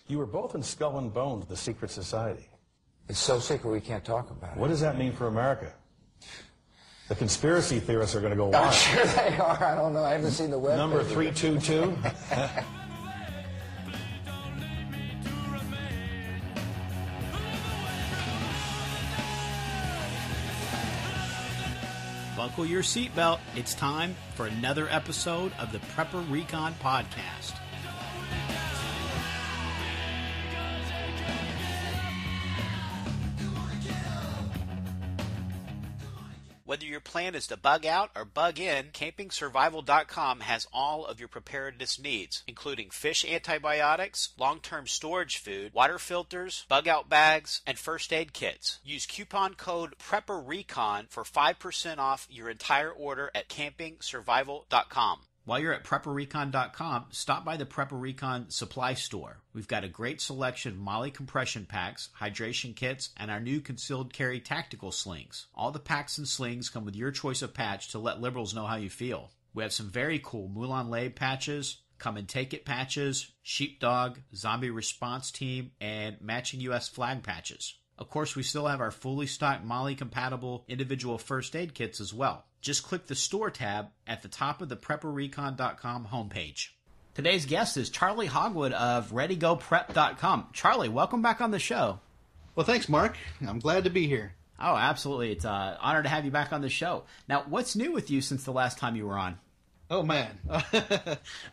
You were both in Skull and Bones, the secret society. It's so secret we can't talk about it. What does that mean for America? The conspiracy theorists are going to go wild. I'm sure they are. I don't know. I haven't seen the web. Number 322. Buckle your seatbelt. It's time for another episode of the Prepper Recon Podcast. Whether your plan is to bug out or bug in, CampingSurvival.com has all of your preparedness needs, including fish antibiotics, long-term storage food, water filters, bug-out bags, and first aid kits. Use coupon code PrepperRecon for 5% off your entire order at CampingSurvival.com. While you're at PrepperRecon.com, stop by the Prepper Recon supply store. We've got a great selection of Molly compression packs, hydration kits, and our new concealed carry tactical slings. All the packs and slings come with your choice of patch to let liberals know how you feel. We have some very cool Moulin Lay patches, Come and Take It patches, Sheepdog, Zombie Response Team, and matching U.S. flag patches. Of course, we still have our fully stocked Molly-compatible individual first aid kits as well. Just click the Store tab at the top of the PrepperRecon.com homepage. Today's guest is Charley Hogwood of ReadyGoPrep.com. Charley, welcome back on the show. Well, thanks, Mark. I'm glad to be here. Oh, absolutely. It's an honor to have you back on the show. Now, what's new with you since the last time you were on? Oh, man.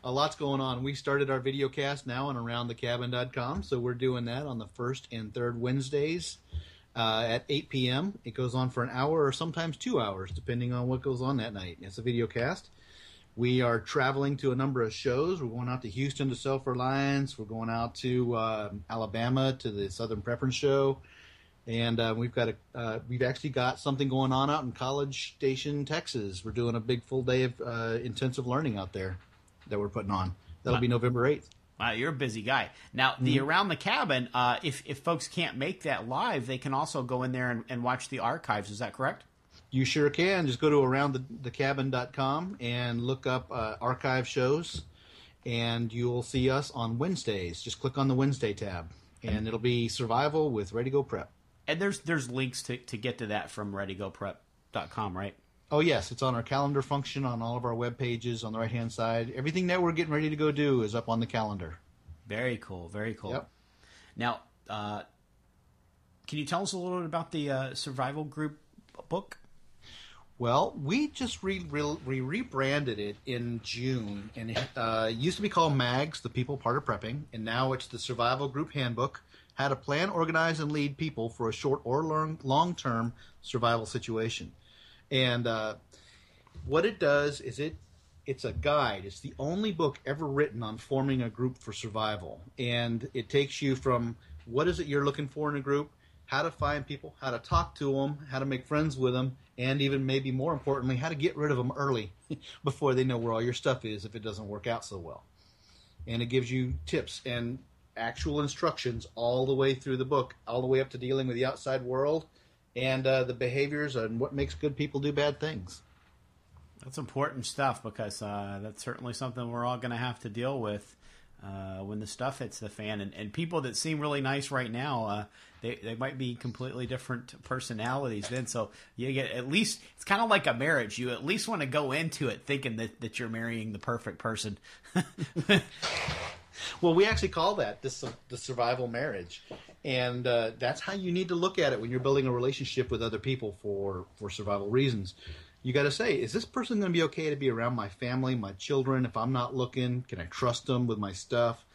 A lot's going on. We started our video cast now on AroundTheCabin.com, so we're doing that on the first and third Wednesdays at 8 p.m. It goes on for an hour or sometimes 2 hours, depending on what goes on that night. It's a video cast. We are traveling to a number of shows. We're going out to Houston to Self-Reliance. We're going out to Alabama to the Southern Preference Show. And we've actually got something going on out in College Station, Texas. We're doing a big full day of intensive learning out there that we're putting on. That'll be November 8th. Wow, you're a busy guy. Now, the Around the Cabin, if folks can't make that live, they can also go in there and watch the archives. Is that correct? You sure can. Just go to AroundTheCabin.com and look up archive shows, and you'll see us on Wednesdays. Just click on the Wednesday tab, and it'll be Survival with Ready Go Prep. And there's links to get to that from ReadyGoPrep.com, right? Oh, yes. It's on our calendar function on all of our web pages on the right-hand side. Everything that we're getting ready to go do is up on the calendar. Very cool. Very cool. Yep. Now, can you tell us a little bit about the Survival Group book? Well, we just rebranded it in June, and it used to be called MAGS, The People Part of Prepping, and now it's the Survival Group Handbook, How to Plan, Organize, and Lead People for a Short or Long-Term Survival Situation. And what it does is it's a guide. It's the only book ever written on forming a group for survival. And it takes you from what is it you're looking for in a group, how to find people, how to talk to them, how to make friends with them, and even maybe more importantly, how to get rid of them early before they know where all your stuff is if it doesn't work out so well. And it gives you tips and actual instructions all the way through the book, all the way up to dealing with the outside world and the behaviors and what makes good people do bad things. That's important stuff because that's certainly something we're all going to have to deal with when the stuff hits the fan. And people that seem really nice right now, they might be completely different personalities then. So you get at least, it's kind of like a marriage. You at least want to go into it thinking that you're marrying the perfect person. Well, we actually call that the survival marriage. And that's how you need to look at it when you're building a relationship with other people for survival reasons. You got to say, is this person going to be okay to be around my family, my children, if I'm not looking? Can I trust them with my stuff?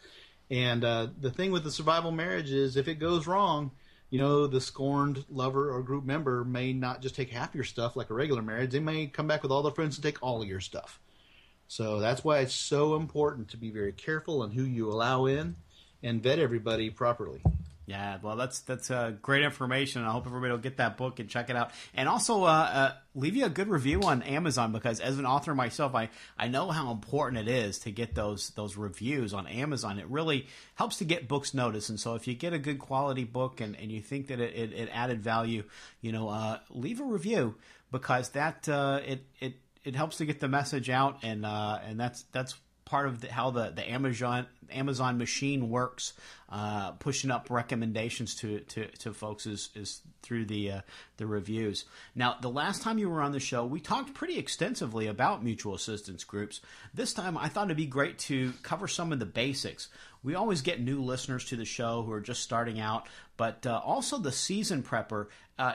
And the thing with the survival marriage is if it goes wrong, you know, the scorned lover or group member may not just take half your stuff like a regular marriage. They may come back with all their friends and take all of your stuff. So that's why it's so important to be very careful on who you allow in and vet everybody properly. Yeah, well, that's great information. I hope everybody will get that book and check it out. And also leave you a good review on Amazon because as an author myself, I know how important it is to get those reviews on Amazon. It really helps to get books noticed. And so if you get a good quality book and you think that it added value, you know, leave a review because that it helps to get the message out and that's part of how the Amazon machine works, pushing up recommendations to folks is through the reviews. Now, the last time you were on the show, we talked pretty extensively about mutual assistance groups. This time, I thought it'd be great to cover some of the basics. We always get new listeners to the show who are just starting out, but also the seasoned prepper.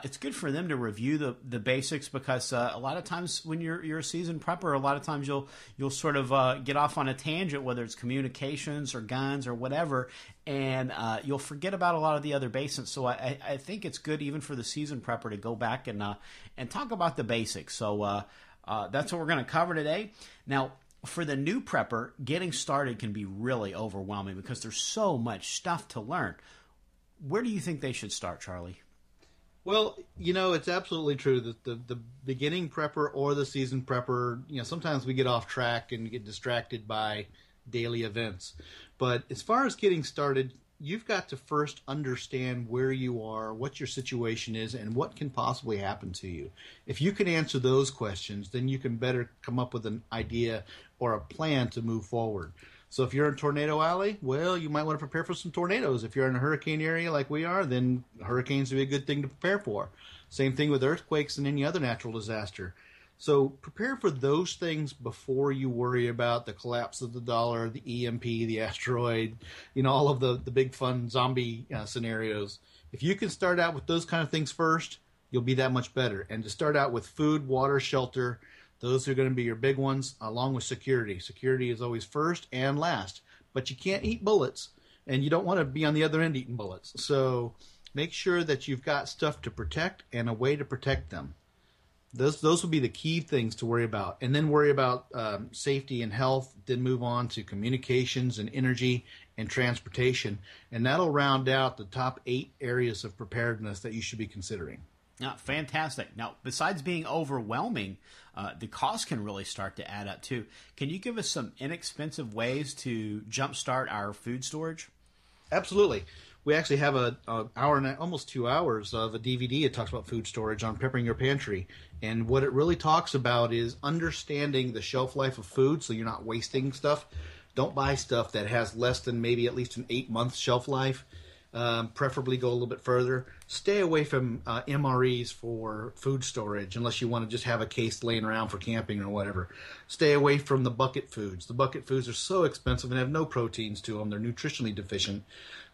It's good for them to review the basics, because a lot of times when you're a seasoned prepper, a lot of times you'll sort of get off on a tangent, whether it's communications or guns or whatever, and you'll forget about a lot of the other basics. So I think it's good even for the seasoned prepper to go back and talk about the basics. So that's what we're going to cover today. Now, for the new prepper, getting started can be really overwhelming because there's so much stuff to learn. Where do you think they should start, Charlie? Well, it's absolutely true that the beginning prepper or the seasoned prepper, sometimes we get off track and get distracted by daily events. But as far as getting started, you've got to first understand where you are, what your situation is, and what can possibly happen to you. If you can answer those questions, then you can better come up with an idea or a plan to move forward. So if you're in Tornado Alley, well, you might want to prepare for some tornadoes. If you're in a hurricane area like we are, then hurricanes would be a good thing to prepare for. Same thing with earthquakes and any other natural disaster. So prepare for those things before you worry about the collapse of the dollar, the EMP, the asteroid, all of the big fun zombie scenarios. If you can start out with those kind of things first, you'll be that much better. And to start out with food, water, shelter, those are going to be your big ones, along with security. Security is always first and last. But you can't eat bullets, and you don't want to be on the other end eating bullets. So make sure that you've got stuff to protect and a way to protect them. Those will be the key things to worry about. And then worry about safety and health, then move on to communications and energy and transportation. And that'll round out the top 8 areas of preparedness that you should be considering. Fantastic. Now, besides being overwhelming, the cost can really start to add up too. Can you give us some inexpensive ways to jumpstart our food storage? Absolutely. We actually have an hour and almost 2 hours of a DVD that talks about food storage on prepping your pantry. And what it really talks about is understanding the shelf life of food so you're not wasting stuff. Don't buy stuff that has less than maybe at least an 8-month shelf life. Preferably go a little bit further. Stay away from MREs for food storage unless you want to just have a case laying around for camping or whatever. Stay away from the bucket foods. The bucket foods are so expensive and have no proteins to them. They're nutritionally deficient.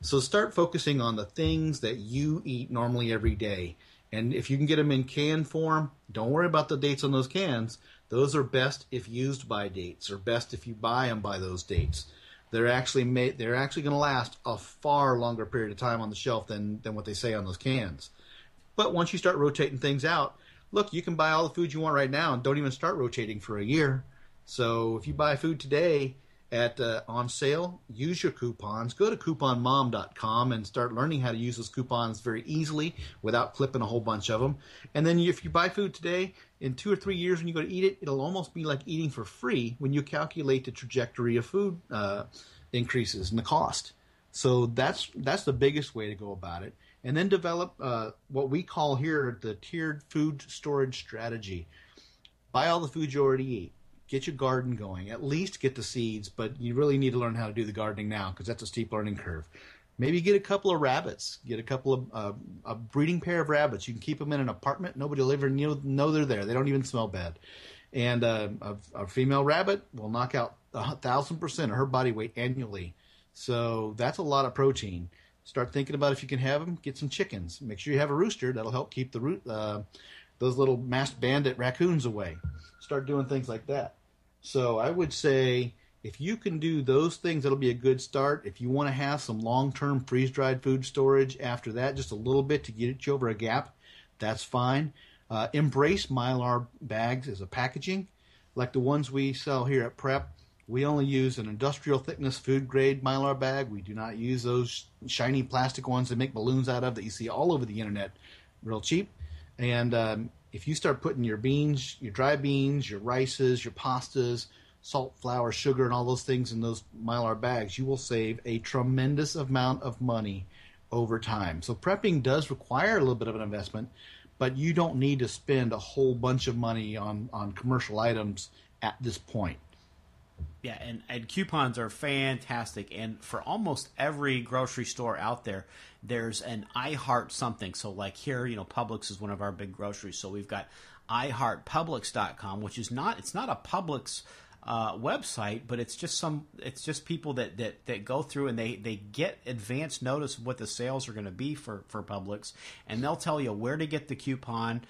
So start focusing on the things that you eat normally every day. And if you can get them in can form, don't worry about the dates on those cans. Those are best if used by dates, or best if you buy them by those dates. They're actually going to last a far longer period of time on the shelf than what they say on those cans. But once you start rotating things out, look, you can buy all the food you want right now and don't even start rotating for a year. So if you buy food today on sale, use your coupons. Go to couponmom.com and start learning how to use those coupons very easily without clipping a whole bunch of them. And then if you buy food today, in 2 or 3 years when you go to eat it, it'll almost be like eating for free when you calculate the trajectory of food increases and the cost. So that's the biggest way to go about it. And then develop what we call here the tiered food storage strategy. Buy all the food you already eat. Get your garden going. At least get the seeds, but you really need to learn how to do the gardening now because that's a steep learning curve. Maybe get a couple of rabbits. Get a couple of a breeding pair of rabbits. You can keep them in an apartment. Nobody will ever know they're there. They don't even smell bad. And a female rabbit will knock out 1,000% of her body weight annually. So that's a lot of protein. Start thinking about if you can have them. Get some chickens. Make sure you have a rooster. That'll help keep those little masked bandit raccoons away. Start doing things like that. So I would say if you can do those things, that'll be a good start. If you want to have some long-term freeze-dried food storage after that, just a little bit to get you over a gap, that's fine. Embrace Mylar bags as a packaging. Like the ones we sell here at Prep, we only use an industrial thickness food-grade Mylar bag. We do not use those shiny plastic ones that make balloons out of that you see all over the internet real cheap. And if you start putting your beans, your dry beans, your rices, your pastas, salt, flour, sugar, and all those things in those Mylar bags, you will save a tremendous amount of money over time. So prepping does require a little bit of an investment, but you don't need to spend a whole bunch of money on commercial items at this point. Yeah, and coupons are fantastic. And for almost every grocery store out there, there's an I Heart something. So like here, Publix is one of our big groceries. So we've got iHeartPublix.com, which is it's not a Publix website, but it's just people that go through and they get advance notice of what the sales are going to be for Publix, and they'll tell you where to get the coupon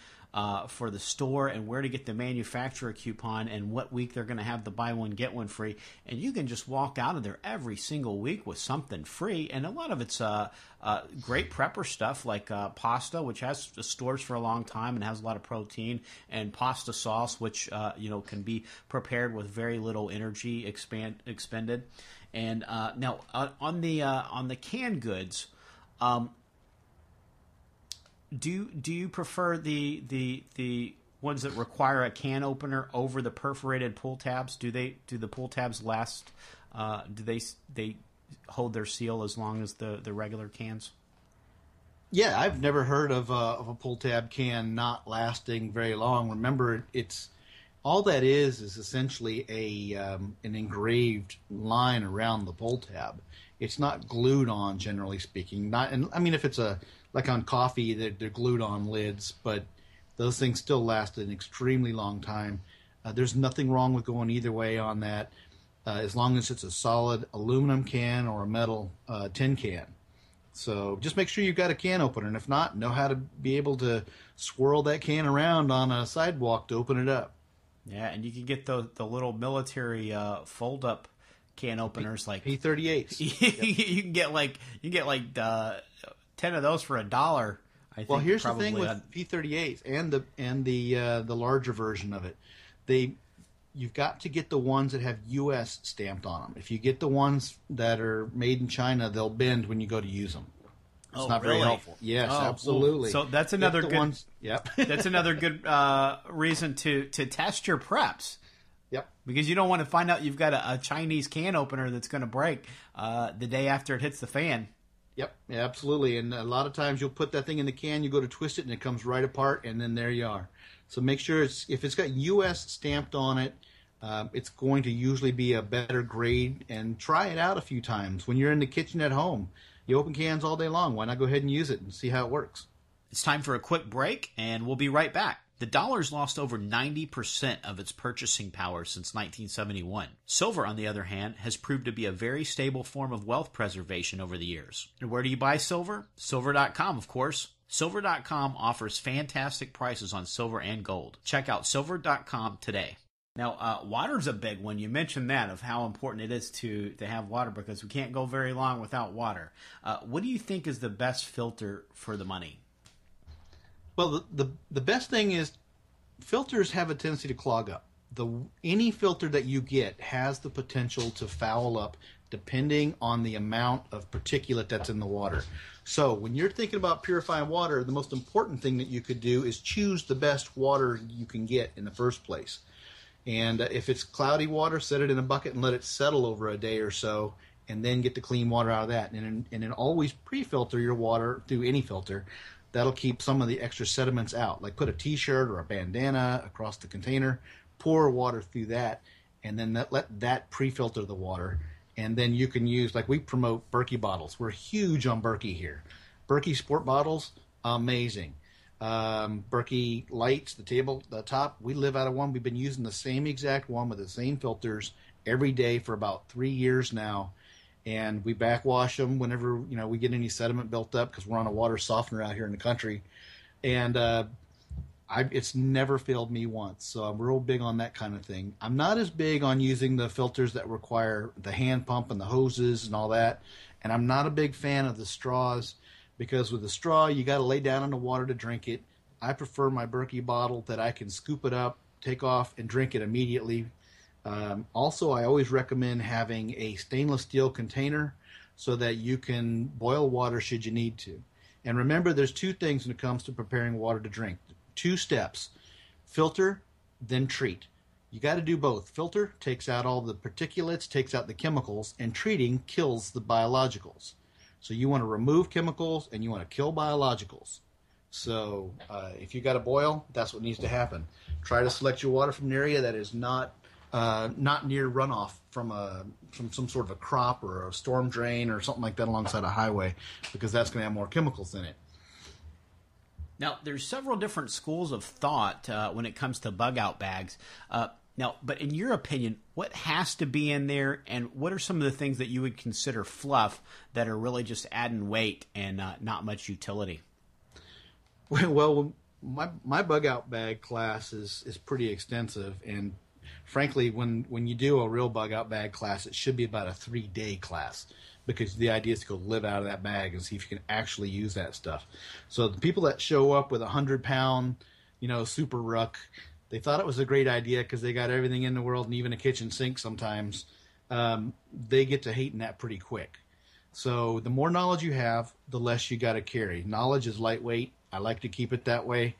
for the store and where to get the manufacturer coupon and what week they're going to have the buy one get one free, and you can just walk out of there every single week with something free. And a lot of it's great prepper stuff like pasta, which has stores for a long time and has a lot of protein, and pasta sauce, which can be prepared with very little energy expended. And now on the canned goods. Do you prefer the ones that require a can opener over the perforated pull tabs? Do the pull tabs last? Do they hold their seal as long as the regular cans? Yeah, I've never heard of a pull tab can not lasting very long. Remember, it's all that is essentially an engraved line around the pull tab. It's not glued on, generally speaking. If it's like on coffee, they're glued on lids, but those things still last an extremely long time. There's nothing wrong with going either way on that, as long as it's a solid aluminum can or a metal tin can. So just make sure you've got a can opener, and if not, know how to be able to swirl that can around on a sidewalk to open it up. Yeah, and you can get the little military fold-up can openers like P38s. You can get like 10 of those for $1. I think. Well, here's the thing with P38s and the larger version of it. You've got to get the ones that have U.S. stamped on them. If you get the ones that are made in China, they'll bend when you go to use them. It's not really? very helpful. Yes, absolutely. So that's another good ones. Yep. That's another good reason to test your preps. Yep. Because you don't want to find out you've got a Chinese can opener that's going to break the day after it hits the fan. Yep, yeah, absolutely. And a lot of times you'll put that thing in the can, you go to twist it, and it comes right apart, and then there you are. So make sure if it's got U.S. stamped on it, it's going to usually be a better grade, and try it out a few times. When you're in the kitchen at home, you open cans all day long. Why not go ahead and use it and see how it works? It's time for a quick break, and we'll be right back. The dollar's lost over 90% of its purchasing power since 1971. Silver, on the other hand, has proved to be a very stable form of wealth preservation over the years. And where do you buy silver? Silver.com, of course. Silver.com offers fantastic prices on silver and gold. Check out Silver.com today. Now, water's a big one. You mentioned that, of how important it is to have water, because we can't go very long without water. What do you think is the best filter for the money? Well, the best thing is filters have a tendency to clog up. Any filter that you get has the potential to foul up depending on the amount of particulate that's in the water. So when you're thinking about purifying water, the most important thing that you could do is choose the best water you can get in the first place. And if it's cloudy water, set it in a bucket and let it settle over a day or so, and then get the clean water out of that. And then always pre-filter your water through any filter. That'll keep some of the extra sediments out. Like put a t-shirt or a bandana across the container, pour water through that, and then let that pre-filter the water. And then you can use, like we promote Berkey bottles. We're huge on Berkey here. Berkey sport bottles, amazing. Berkey lights, the top, we live out of one. We've been using the same exact one with the same filters every day for about 3 years now. And we backwash them whenever we get any sediment built up, because we're on a water softener out here in the country. And it's never failed me once, so I'm real big on that kind of thing. I'm not as big on using the filters that require the hand pump and the hoses and all that. And I'm not a big fan of the straws, because with the straw, you got to lay down in the water to drink it. I prefer my Berkey bottle that I can scoop it up, take off, and drink it immediately. Also, I always recommend having a stainless steel container so that you can boil water should you need to. And remember, there's two things when it comes to preparing water to drink. 2 steps: filter, then treat. You got to do both. Filter takes out all the particulates, takes out the chemicals, and treating kills the biologicals. So you want to remove chemicals and you want to kill biologicals. So if you got to boil, that's what needs to happen. Try to select your water from an area that is not not near runoff from some sort of a crop or a storm drain or something like that alongside a highway, because that's going to have more chemicals in it. Now, there's several different schools of thought when it comes to bug-out bags. But in your opinion, what has to be in there, and what are some of the things that you would consider fluff that are really just adding weight and not much utility? Well, my bug-out bag class is pretty extensive, and frankly, when you do a real bug-out bag class, it should be about a 3-day class, because the idea is to go live out of that bag and see if you can actually use that stuff. So the people that show up with a 100-pound, super ruck, they thought it was a great idea because they got everything in the world and even a kitchen sink sometimes. They get to hating that pretty quick. So the more knowledge you have, the less you got to carry. Knowledge is lightweight. I like to keep it that way.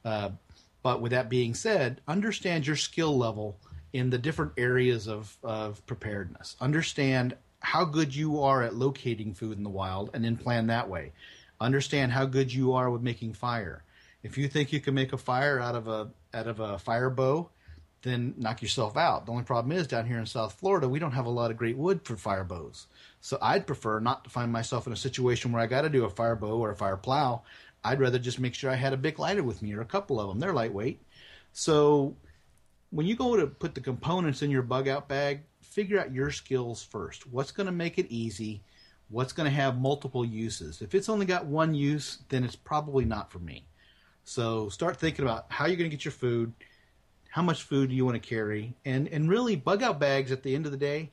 But with that being said, understand your skill level in the different areas of preparedness. Understand how good you are at locating food in the wild, and then plan that way. Understand how good you are with making fire. If you think you can make a fire out of a fire bow, then knock yourself out. The only problem is down here in South Florida, we don't have a lot of great wood for fire bows. So I'd prefer not to find myself in a situation where I got to do a fire bow or a fire plow. I'd rather just make sure I had a big lighter with me, or a couple of them. They're lightweight. So when you go to put the components in your bug-out bag, figure out your skills first. What's going to make it easy? What's going to have multiple uses? If it's only got one use, then it's probably not for me. So start thinking about how you're going to get your food, how much food do you want to carry, and really bug-out bags at the end of the day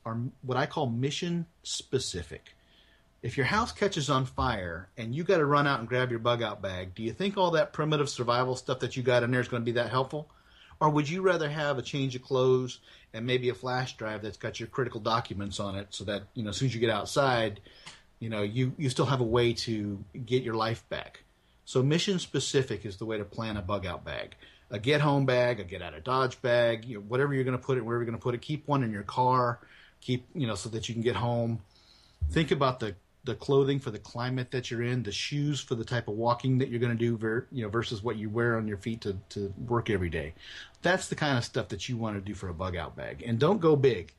are what I call mission specific. If your house catches on fire and you got to run out and grab your bug-out bag, do you think all that primitive survival stuff that you got in there is going to be that helpful? Or would you rather have a change of clothes and maybe a flash drive that's got your critical documents on it, so that as soon as you get outside, you still have a way to get your life back? So mission specific is the way to plan a bug-out bag. A get-home bag, a get-out-of-Dodge bag, whatever you're going to put it, wherever you're going to put it. Keep one in your car, so that you can get home. Think about the clothing for the climate that you're in, the shoes for the type of walking that you're going to do, versus what you wear on your feet to work every day. That's the kind of stuff that you want to do for a bug-out bag. And don't go big.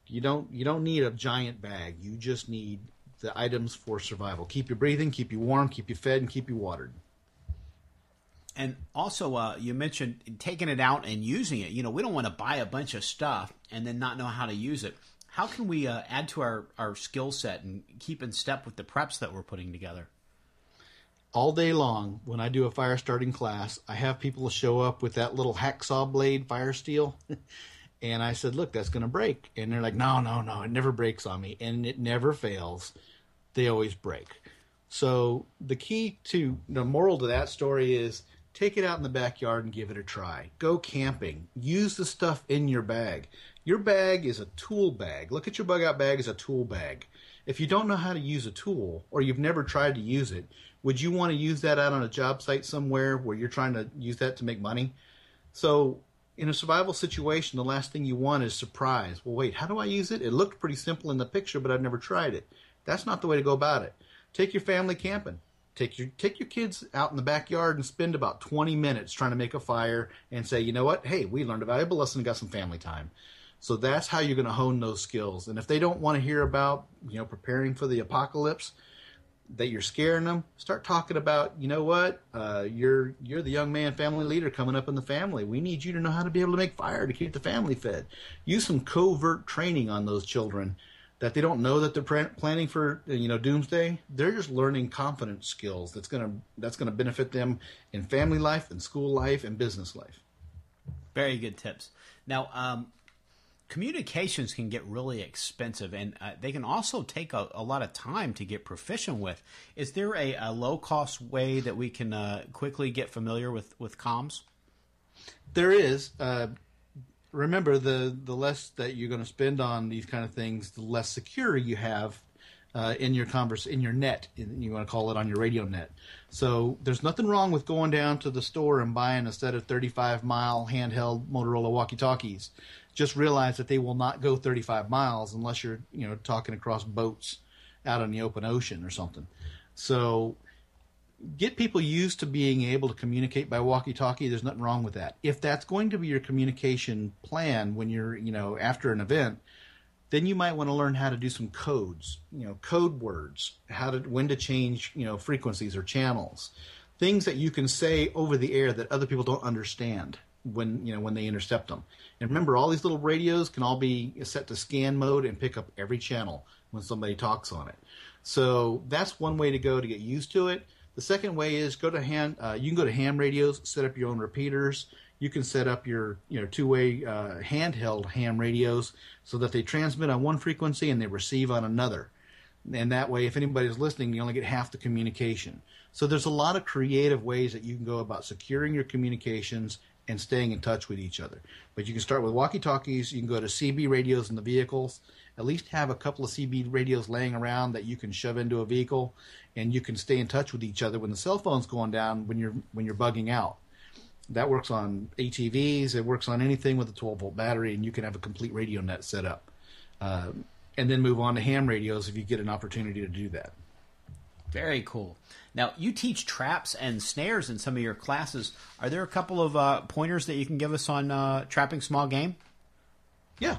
You don't need a giant bag. You just need the items for survival. Keep you breathing, keep you warm, keep you fed, and keep you watered. And also, you mentioned taking it out and using it. We don't want to buy a bunch of stuff and then not know how to use it. How can we add to our skill set and keep in step with the preps that we're putting together? All day long, when I do a fire starting class, I have people show up with that little hacksaw blade fire steel. And I said, look, that's going to break. And they're like, no, it never breaks on me. And it never fails. They always break. So the key to the moral to that story is take it out in the backyard and give it a try. Go camping. Use the stuff in your bag. Your bag is a tool bag. Look at your bug-out bag as a tool bag. If you don't know how to use a tool, or you've never tried to use it, would you want to use that out on a job site somewhere where you're trying to use that to make money? So in a survival situation, the last thing you want is surprise. Well, wait, how do I use it? It looked pretty simple in the picture, but I've never tried it. That's not the way to go about it. Take your family camping. Take your kids out in the backyard and spend about 20 minutes trying to make a fire and say, you know what? Hey, we learned a valuable lesson and got some family time. So that's how you're going to hone those skills. And if they don't want to hear about, preparing for the apocalypse, that you're scaring them, start talking about, you know what? You're the young man family leader coming up in the family. We need you to know how to be able to make fire to keep the family fed. Use some covert training on those children that they don't know that they're planning for, doomsday. They're just learning confidence skills that's going to benefit them in family life, in school life, and business life. Very good tips. Now, communications can get really expensive, and they can also take a lot of time to get proficient with. Is there a low-cost way that we can quickly get familiar with comms? There is. Remember, the less that you're going to spend on these kind of things, the less secure you have in your net. You want to call it on your radio net. So there's nothing wrong with going down to the store and buying a set of 35-mile handheld Motorola walkie-talkies. Just realize that they will not go 35 miles unless you're talking across boats out on the open ocean or something. So get people used to being able to communicate by walkie-talkie. There's nothing wrong with that. If that's going to be your communication plan when you're, after an event, then you might want to learn how to do some codes, code words, when to change, frequencies or channels, things that you can say over the air that other people don't understand when they intercept them. And remember, all these little radios can all be set to scan mode and pick up every channel when somebody talks on it. So that's one way to go to get used to it. The second way is you can go to ham radios, set up your own repeaters. You can set up your two-way handheld ham radios so that they transmit on one frequency and they receive on another. And that way, if anybody's listening, you only get half the communication. So there's a lot of creative ways that you can go about securing your communications and staying in touch with each other. But you can start with walkie-talkies. You can go to CB radios in the vehicles. At least have a couple of CB radios laying around that you can shove into a vehicle, and you can stay in touch with each other when the cell phone's going down when you're bugging out. That works on ATVs. It works on anything with a 12-volt battery, and you can have a complete radio net set up. And then move on to ham radios if you get an opportunity to do that. Very cool. Now, you teach traps and snares in some of your classes. Are there a couple of pointers that you can give us on trapping small game? Yeah.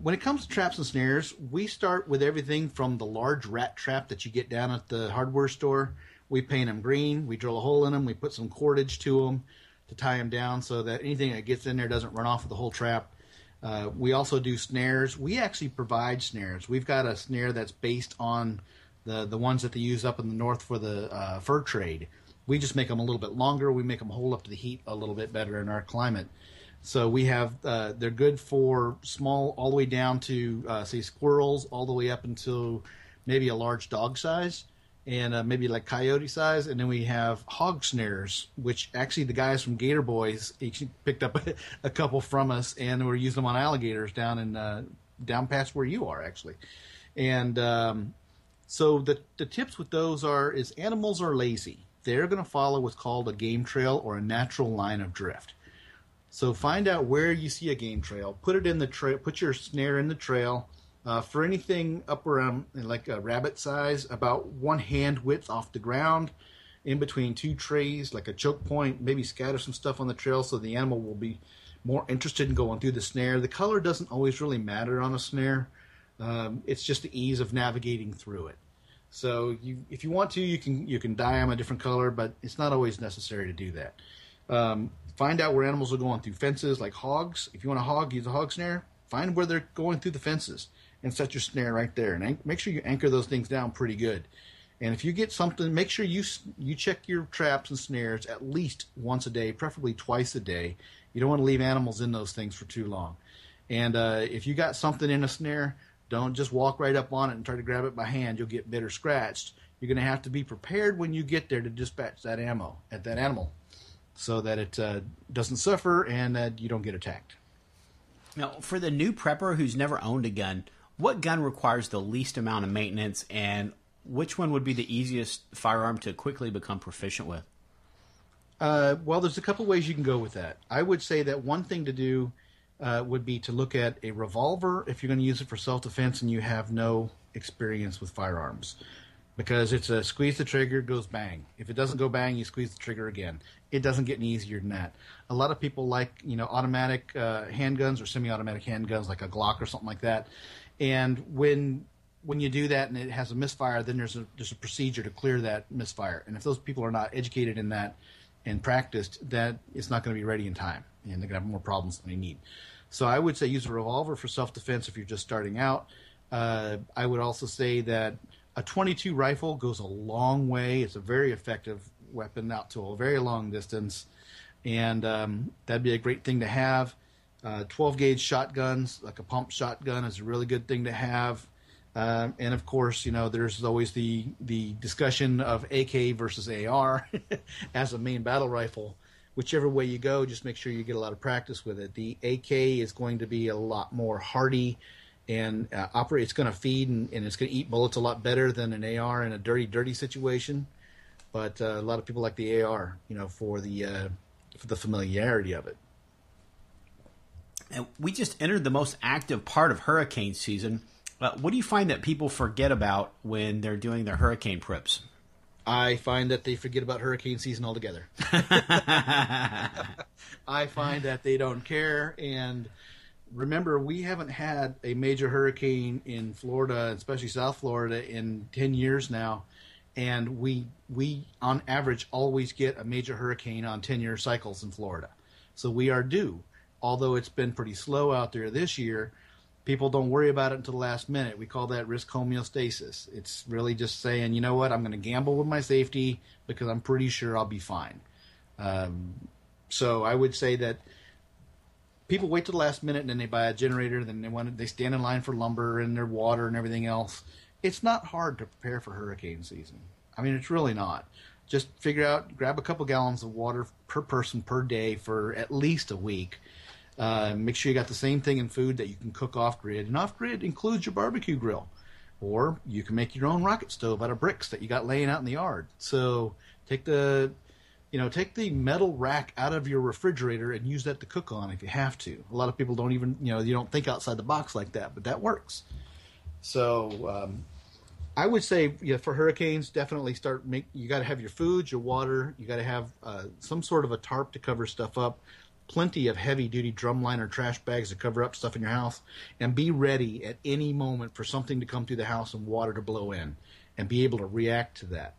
When it comes to traps and snares, we start with everything from the large rat trap that you get down at the hardware store. We paint them green. We drill a hole in them. We put some cordage to them to tie them down so that anything that gets in there doesn't run off with the whole trap. We also do snares. We actually provide snares. We've got a snare that's based on the ones that they use up in the north for the fur trade. We just make them a little bit longer. We make them hold up to the heat a little bit better in our climate. So we have they're good for small all the way down to say squirrels, all the way up until maybe a large dog size and maybe like coyote size. And then we have hog snares, which actually the guys from Gator Boys picked up a couple from us, and we're using them on alligators down past where you are actually. And so the tips with those is animals are lazy. They're going to follow what's called a game trail or a natural line of drift. So find out where you see a game trail. Put it in the trail. Put your snare in the trail. For anything up around like a rabbit size, about 1 hand width off the ground, in between 2 trees, like a choke point. Maybe scatter some stuff on the trail so the animal will be more interested in going through the snare. The color doesn't always really matter on a snare. It's just the ease of navigating through it. So if you want to, you can dye them a different color, but it's not always necessary to do that. Find out where animals are going through fences, like hogs. If you want a hog, use a hog snare. Find where they're going through the fences and set your snare right there. And make sure you anchor those things down pretty good. And if you get something, make sure you check your traps and snares at least once a day, preferably twice a day. You don't want to leave animals in those things for too long. And if you got something in a snare, don't just walk right up on it and try to grab it by hand. You'll get bit or scratched. You're going to have to be prepared when you get there to dispatch that ammo at that animal, so that it doesn't suffer and that you don't get attacked. Now, for the new prepper who's never owned a gun, what gun requires the least amount of maintenance, and which one would be the easiest firearm to quickly become proficient with? Well, there's a couple ways you can go with that. I would say that one thing to do would be to look at a revolver if you're going to use it for self-defense and you have no experience with firearms. Because it's a squeeze the trigger, goes bang. If it doesn't go bang, you squeeze the trigger again. It doesn't get any easier than that. A lot of people like, automatic handguns or semi-automatic handguns like a Glock or something like that. And when you do that and it has a misfire, then there's a procedure to clear that misfire. And if those people are not educated in that and practiced, that it's not going to be ready in time. And they're going to have more problems than they need. So I would say use a revolver for self-defense if you're just starting out. I would also say that a .22 rifle goes a long way. It's a very effective weapon out to a very long distance, and that'd be a great thing to have. 12-gauge shotguns, like a pump shotgun, is a really good thing to have. And of course, there's always the discussion of AK versus AR as a main battle rifle. Whichever way you go, just make sure you get a lot of practice with it. The AK is going to be a lot more hardy and it's going to feed and it's going to eat bullets a lot better than an AR in a dirty situation. But a lot of people like the AR, for the familiarity of it. And we just entered the most active part of hurricane season. What do you find that people forget about when they're doing their hurricane preps? I find that they forget about hurricane season altogether. I find that they don't care. And remember, we haven't had a major hurricane in Florida, especially South Florida, in 10 years now. And we on average, always get a major hurricane on 10-year cycles in Florida. So we are due. Although it's been pretty slow out there this year, people don't worry about it until the last minute. We call that risk homeostasis. It's really just saying, you know what, I'm going to gamble with my safety because I'm pretty sure I'll be fine. So I would say that people wait till the last minute and then they buy a generator, then they stand in line for lumber and their water and everything else. It's not hard to prepare for hurricane season. I mean, it's really not. Just grab a couple gallons of water per person per day for at least a week. Make sure you got the same thing in food that you can cook off-grid. And off-grid includes your barbecue grill. Or you can make your own rocket stove out of bricks that you got laying out in the yard. So take the metal rack out of your refrigerator and use that to cook on if you have to. A lot of people don't even, you don't think outside the box like that, but that works. So I would say, for hurricanes, definitely you got to have your food, your water. You got to have some sort of a tarp to cover stuff up. Plenty of heavy-duty drumline or trash bags to cover up stuff in your house, and be ready at any moment for something to come through the house and water to blow in, and be able to react to that.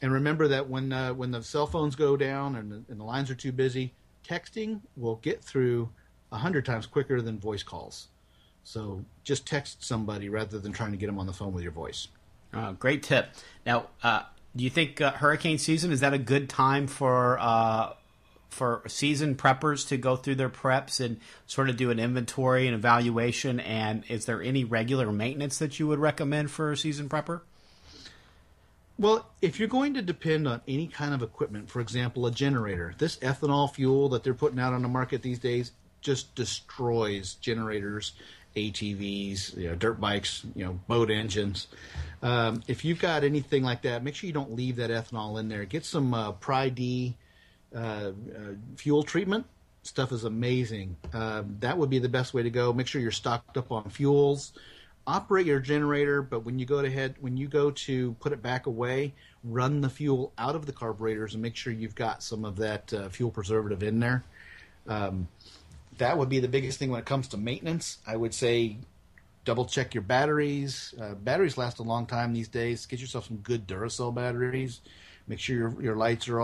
And remember that when the cell phones go down and the lines are too busy, texting will get through 100 times quicker than voice calls. So just text somebody rather than trying to get them on the phone with your voice. Great tip. Now, do you think hurricane season, is that a good time for seasoned preppers to go through their preps and sort of do an inventory and evaluation? And is there any regular maintenance that you would recommend for a seasoned prepper? Well, if you're going to depend on any kind of equipment, for example, a generator, this ethanol fuel that they're putting out on the market these days just destroys generators, ATVs, dirt bikes, boat engines. If you've got anything like that, make sure you don't leave that ethanol in there. Get some Pri-D fuel treatment. Stuff is amazing. That would be the best way to go. Make sure you're stocked up on fuels. Operate your generator, but when you go to put it back away, run the fuel out of the carburetors and make sure you've got some of that fuel preservative in there. That would be the biggest thing when it comes to maintenance. I would say double check your batteries. Batteries last a long time these days. Get yourself some good Duracell batteries. Make sure your lights are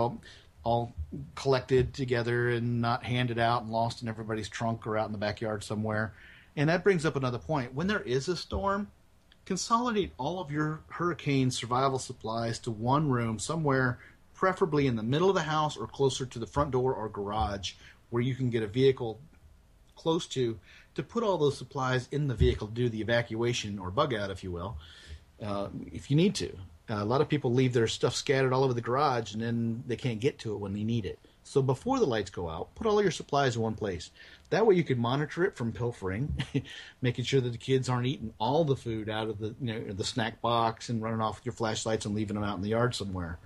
all collected together and not handed out and lost in everybody's trunk or out in the backyard somewhere. And that brings up another point. When there is a storm, consolidate all of your hurricane survival supplies to one room somewhere, preferably in the middle of the house or closer to the front door or garage, where you can get a vehicle close to put all those supplies in the vehicle to do the evacuation or bug out, if you will, if you need to. A lot of people leave their stuff scattered all over the garage, and then they can't get to it when they need it. So before the lights go out, put all your supplies in one place. That way you can monitor it from pilfering, making sure that the kids aren't eating all the food out of the snack box and running off with your flashlights and leaving them out in the yard somewhere.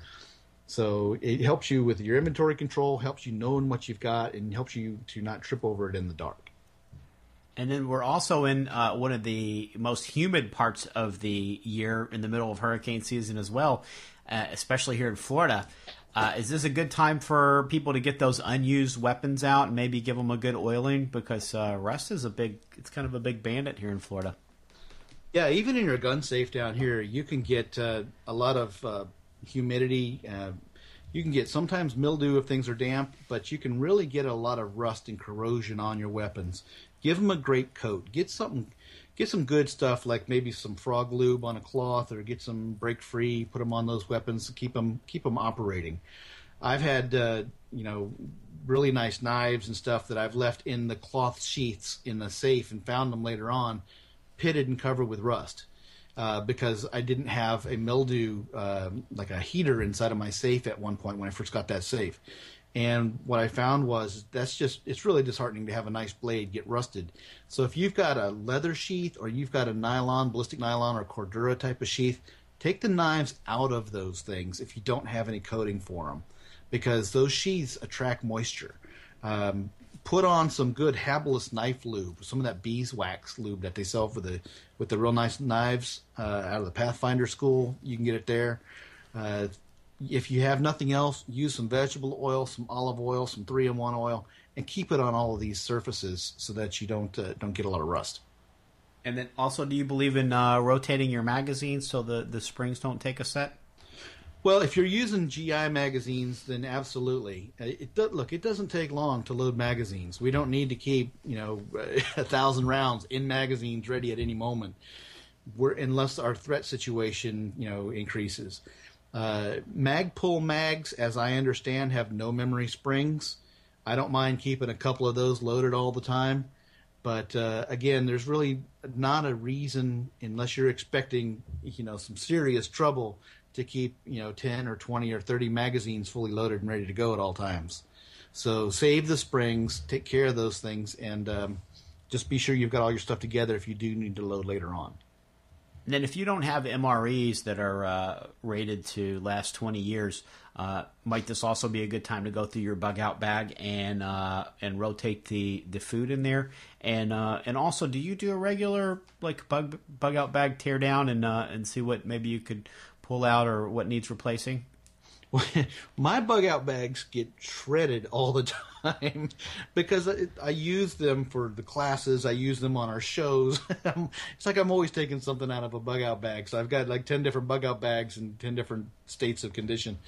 So it helps you with your inventory control, helps you knowing what you've got, and helps you to not trip over it in the dark. And then we're also in one of the most humid parts of the year in the middle of hurricane season as well, especially here in Florida. Is this a good time for people to get those unused weapons out and maybe give them a good oiling? Because rust is it's kind of a big bandit here in Florida. Yeah, even in your gun safe down here, you can get a lot of humidity. You can get sometimes mildew if things are damp, but you can really get a lot of rust and corrosion on your weapons. Give them a great coat. Get some good stuff like maybe some frog lube on a cloth, or get some break free. Put them on those weapons to keep them operating. I've had really nice knives and stuff that I've left in the cloth sheaths in the safe and found them later on, pitted and covered with rust. Because I didn't have a mildew, like a heater inside of my safe at one point when I first got that safe. And what I found was it's really disheartening to have a nice blade get rusted. So if you've got a leather sheath, or you've got a nylon, ballistic nylon, or Cordura type of sheath, take the knives out of those things if you don't have any coating for them, because those sheaths attract moisture. Put on some good Habelis knife lube, some of that beeswax lube that they sell with the real nice knives out of the Pathfinder school. You can get it there. If you have nothing else, use some vegetable oil, some olive oil, some 3-in-1 oil, and keep it on all of these surfaces so that you don't get a lot of rust. And then also, do you believe in rotating your magazines so the springs don't take a set? Well, if you're using GI magazines, then absolutely. Look, it doesn't take long to load magazines. We don't need to keep 1,000 rounds in magazines ready at any moment, unless our threat situation increases. Magpul mags, as I understand, have no memory springs. I don't mind keeping a couple of those loaded all the time. But again, there's really not a reason, unless you're expecting some serious trouble, to keep 10 or 20 or 30 magazines fully loaded and ready to go at all times. So save the springs, take care of those things, and just be sure you've got all your stuff together if you do need to load later on. And then if you don't have MREs that are rated to last 20 years, might this also be a good time to go through your Bugout bag and rotate the food in there? And also, do you do a regular Bugout bag tear down and see what maybe you could pull out or what needs replacing? My Bugout bags get shredded all the time because I use them for the classes. I use them on our shows. It's like I'm always taking something out of a Bugout bag. So I've got like 10 different Bugout bags in 10 different states of condition.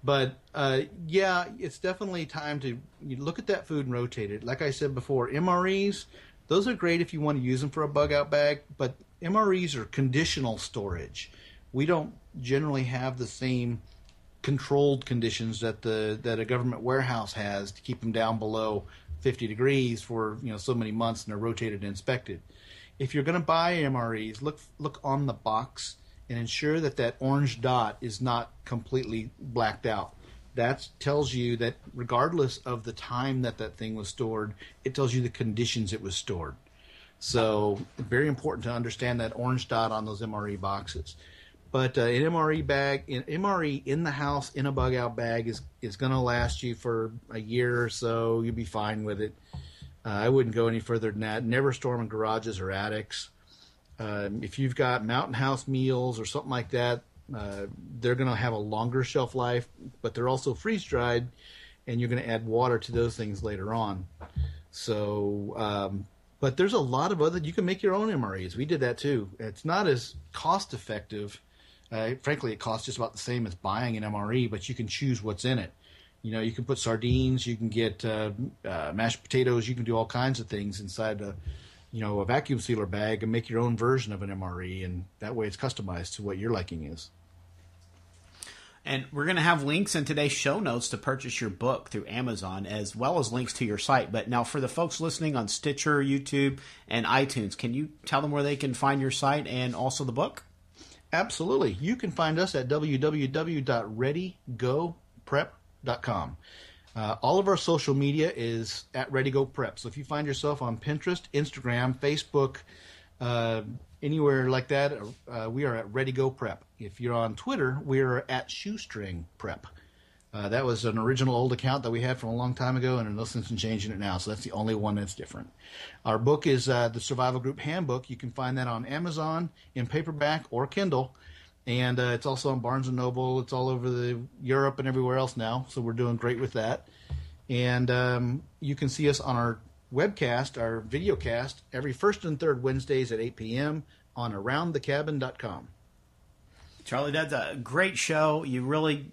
But yeah, it's definitely time to look at that food and rotate it. Like I said before, MREs, those are great if you want to use them for a Bugout bag, but MREs are conditional storage. We don't generally have the same controlled conditions that a government warehouse has to keep them down below 50 degrees for so many months, and they're rotated and inspected. If you're going to buy MREs, look on the box and ensure that orange dot is not completely blacked out. That tells you that regardless of the time that thing was stored, it tells you the conditions it was stored. So very important to understand that orange dot on those MRE boxes. But an MRE in the house in a Bugout bag is going to last you for a year or so. You'll be fine with it. I wouldn't go any further than that. Never store them in garages or attics. If you've got mountain house meals or something like that, they're going to have a longer shelf life, but they're also freeze dried, and you're going to add water to those things later on. So, but there's a lot of other. You can make your own MREs. We did that too. It's not as cost effective. Frankly, it costs just about the same as buying an MRE, but you can choose what's in it. You can put sardines, you can get mashed potatoes, you can do all kinds of things inside a vacuum sealer bag and make your own version of an MRE, and that way it's customized to what your liking is. And we're going to have links in today's show notes to purchase your book through Amazon, as well as links to your site. But now for the folks listening on Stitcher, YouTube, and iTunes, can you tell them where they can find your site and also the book? Absolutely. You can find us at www.readygoprep.com. All of our social media is at ReadyGoPrep. So if you find yourself on Pinterest, Instagram, Facebook, anywhere like that, we are at ReadyGoPrep. If you're on Twitter, we are at ShoestringPrep. That was an original old account that we had from a long time ago, and there's no sense in changing it now, so that's the only one that's different. Our book is the Survival Group Handbook. You can find that on Amazon in paperback or Kindle, and it's also on Barnes & Noble. It's all over Europe and everywhere else now, so we're doing great with that. And you can see us on our webcast, our videocast, every first and third Wednesdays at 8 p.m. on AroundTheCabin.com. Charlie, that's a great show. You really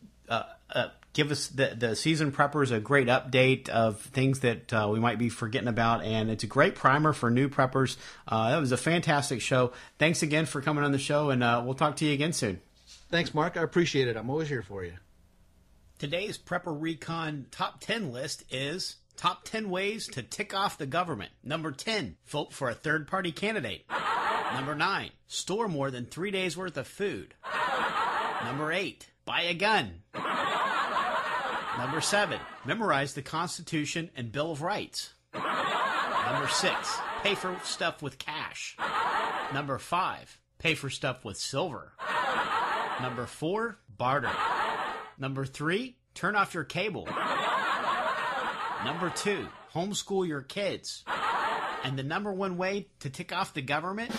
give us the seasoned preppers a great update of things that we might be forgetting about, and it's a great primer for new preppers. That was a fantastic show. Thanks again for coming on the show, and we'll talk to you again soon. Thanks, Mark. I appreciate it. I'm always here for you. Today's Prepper Recon Top 10 list is Top 10 Ways to Tick Off the Government. Number 10, vote for a third-party candidate. Number 9, store more than 3 days' worth of food. Number 8, buy a gun. Number 7, memorize the Constitution and Bill of Rights. Number 6, pay for stuff with cash. Number 5, pay for stuff with silver. Number 4, barter. Number 3, turn off your cable. Number 2, homeschool your kids. And the number 1 way to tick off the government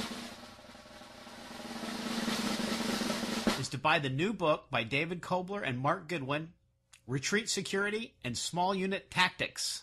is is to buy the new book by David Kobler and Mark Goodwin, Retreat Security and Small Unit Tactics.